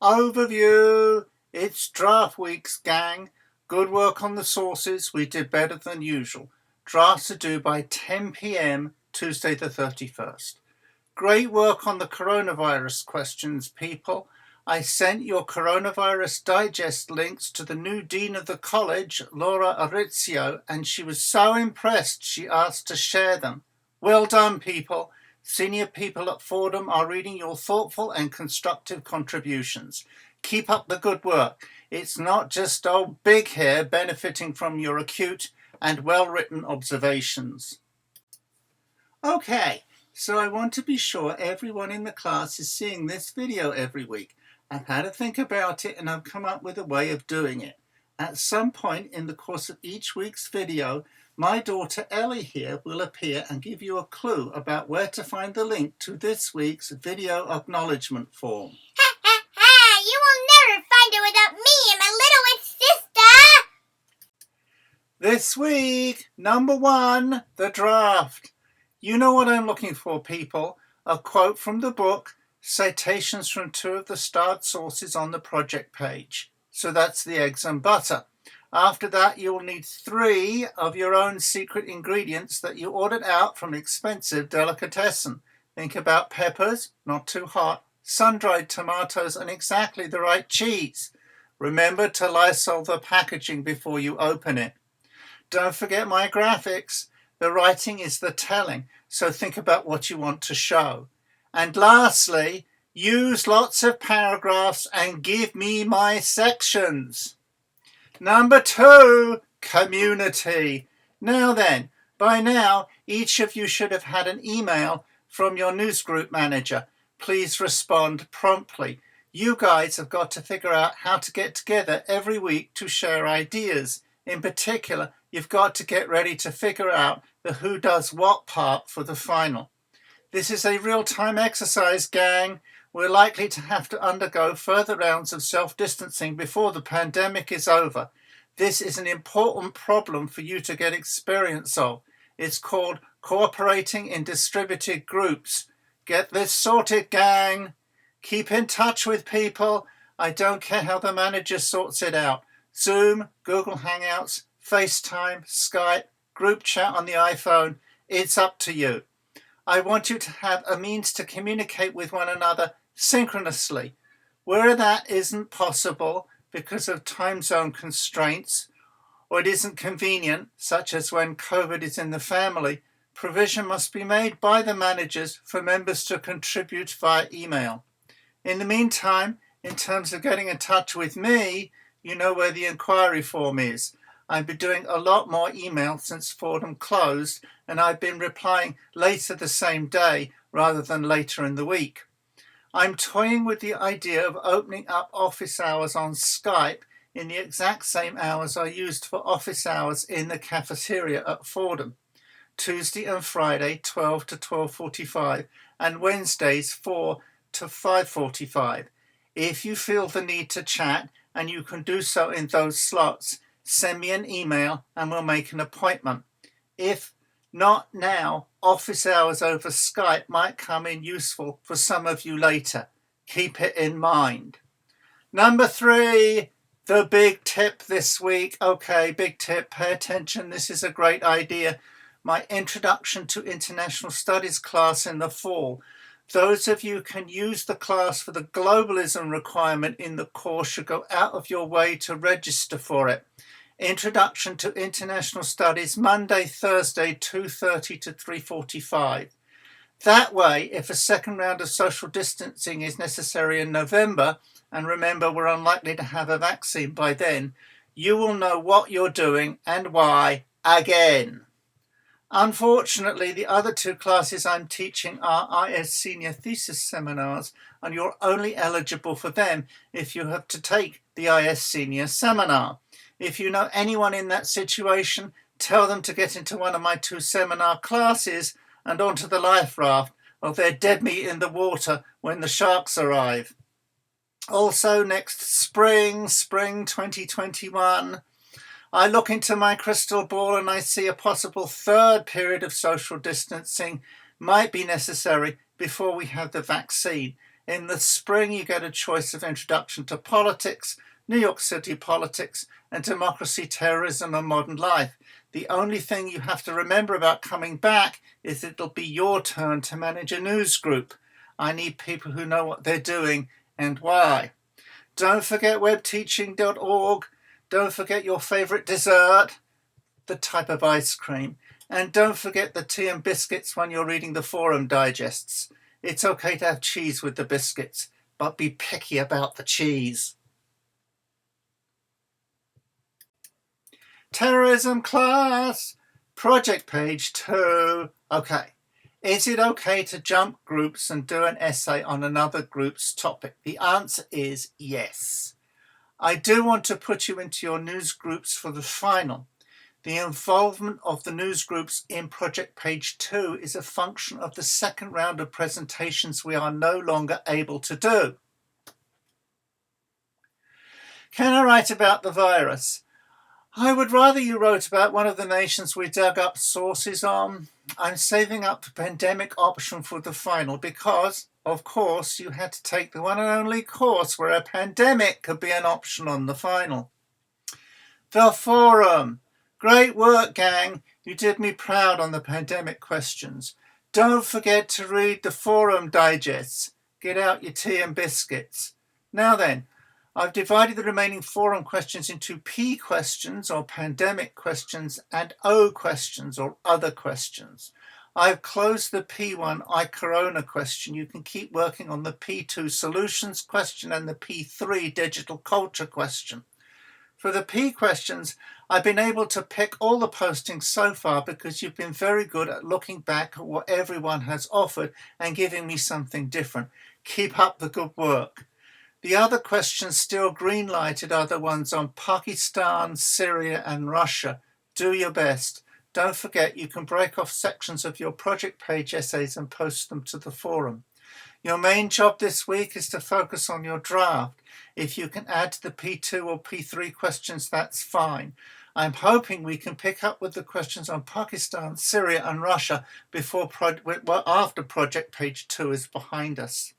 Overview. It's draft weeks, gang. Good work on the sources. We did better than usual. Drafts are due by 10 p.m. Tuesday the 31st. Great work on the coronavirus questions, people. I sent your coronavirus digest links to the new dean of the college, Laura Arizio, and she was so impressed she asked to share them. Well done, people. Senior people at Fordham are reading your thoughtful and constructive contributions. Keep up the good work. It's not just old Big Hair benefiting from your acute and well-written observations. Okay, so I want to be sure everyone in the class is seeing this video every week. I've had to think about it and I've come up with a way of doing it. At some point in the course of each week's video, my daughter Ellie here will appear and give you a clue about where to find the link to this week's video acknowledgement form. Ha ha ha! You will never find it without me and my littlest sister! This week, number 1, the draft. You know what I'm looking for, people. A quote from the book, citations from 2 of the starred sources on the project page. So that's the eggs and butter. After that, you'll need 3 of your own secret ingredients that you ordered out from expensive delicatessen. Think about peppers, not too hot, sun-dried tomatoes, and exactly the right cheese. Remember to Lysol the packaging before you open it. Don't forget my graphics. The writing is the telling, so think about what you want to show. And lastly, use lots of paragraphs and give me my sections. Number 2, community. Now then, by now, each of you should have had an email from your newsgroup manager. Please respond promptly. You guys have got to figure out how to get together every week to share ideas. In particular, you've got to get ready to figure out the who does what part for the final. This is a real-time exercise, gang. We're likely to have to undergo further rounds of self-distancing before the pandemic is over. This is an important problem for you to get experience of. It's called cooperating in distributed groups. Get this sorted, gang. Keep in touch with people. I don't care how the manager sorts it out. Zoom, Google Hangouts, FaceTime, Skype, group chat on the iPhone. It's up to you. I want you to have a means to communicate with one another synchronously. Where that isn't possible because of time zone constraints, or it isn't convenient, such as when COVID is in the family, provision must be made by the managers for members to contribute via email. In the meantime, in terms of getting in touch with me, you know where the inquiry form is. I've been doing a lot more email since Fordham closed, and I've been replying later the same day rather than later in the week. I'm toying with the idea of opening up office hours on Skype in the exact same hours I used for office hours in the cafeteria at Fordham. Tuesday and Friday 12 to 12:45 and Wednesdays 4 to 5:45. If you feel the need to chat and you can do so in those slots, send me an email and we'll make an appointment. If not now, office hours over Skype might come in useful for some of you later. Keep it in mind. Number 3, the big tip this week. Okay, big tip, pay attention. This is a great idea. My Introduction to International Studies class in the fall. Those of you who can use the class for the globalism requirement in the course should go out of your way to register for it. Introduction to International Studies, Monday, Thursday, 2:30 to 3:45. That way, if a second round of social distancing is necessary in November, and remember we're unlikely to have a vaccine by then, you will know what you're doing and why again. Unfortunately, the other 2 classes I'm teaching are IS Senior Thesis Seminars, and you're only eligible for them if you have to take the IS Senior Seminar. If you know anyone in that situation, tell them to get into one of my 2 seminar classes and onto the life raft, or they're dead meat in the water when the sharks arrive. Also, next spring 2021, I look into my crystal ball and I see a possible 3rd period of social distancing might be necessary before we have the vaccine. In the spring, you get a choice of Introduction to Politics, New York City Politics, and Democracy, Terrorism, and Modern Life. The only thing you have to remember about coming back is it'll be your turn to manage a news group. I need people who know what they're doing and why. Don't forget webteaching.org. Don't forget your favorite dessert, the type of ice cream. And don't forget the tea and biscuits when you're reading the forum digests. It's okay to have cheese with the biscuits, but be picky about the cheese. Terrorism class, project page 2. Okay, is it okay to jump groups and do an essay on another group's topic? The answer is yes. I do want to put you into your news groups for the final. The involvement of the news groups in project page 2 is a function of the second round of presentations we are no longer able to do. Can I write about the virus? I would rather you wrote about one of the nations we dug up sources on. I'm saving up the pandemic option for the final because, of course, you had to take the one and only course where a pandemic could be an option on the final. The forum. Great work, gang. You did me proud on the pandemic questions. Don't forget to read the forum digests. Get out your tea and biscuits. Now then, I've divided the remaining forum questions into P questions or pandemic questions and O questions or other questions. I've closed the P1 I Corona question. You can keep working on the P2 solutions question and the P3 digital culture question. For the P questions, I've been able to pick all the postings so far because you've been very good at looking back at what everyone has offered and giving me something different. Keep up the good work. The other questions still green-lighted are the ones on Pakistan, Syria and Russia. Do your best. Don't forget you can break off sections of your project page essays and post them to the forum. Your main job this week is to focus on your draft. If you can add to the P2 or P3 questions, that's fine. I'm hoping we can pick up with the questions on Pakistan, Syria and Russia after project page 2 is behind us.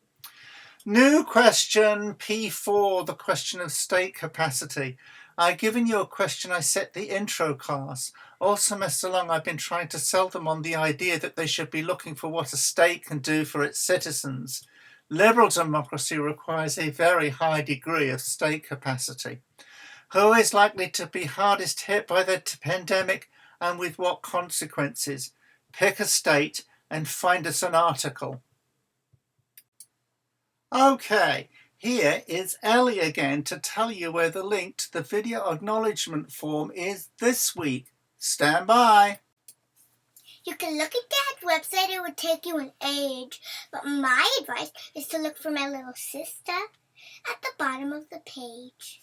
New question, P4, the question of state capacity. I've given you a question I set the intro class. All semester long I've been trying to sell them on the idea that they should be looking for what a state can do for its citizens. Liberal democracy requires a very high degree of state capacity. Who is likely to be hardest hit by the pandemic and with what consequences? Pick a state and find us an article. Okay, here is Ellie again to tell you where the link to the video acknowledgement form is this week. Stand by. You can look at Dad's website, it would take you an age. But my advice is to look for my little sister at the bottom of the page.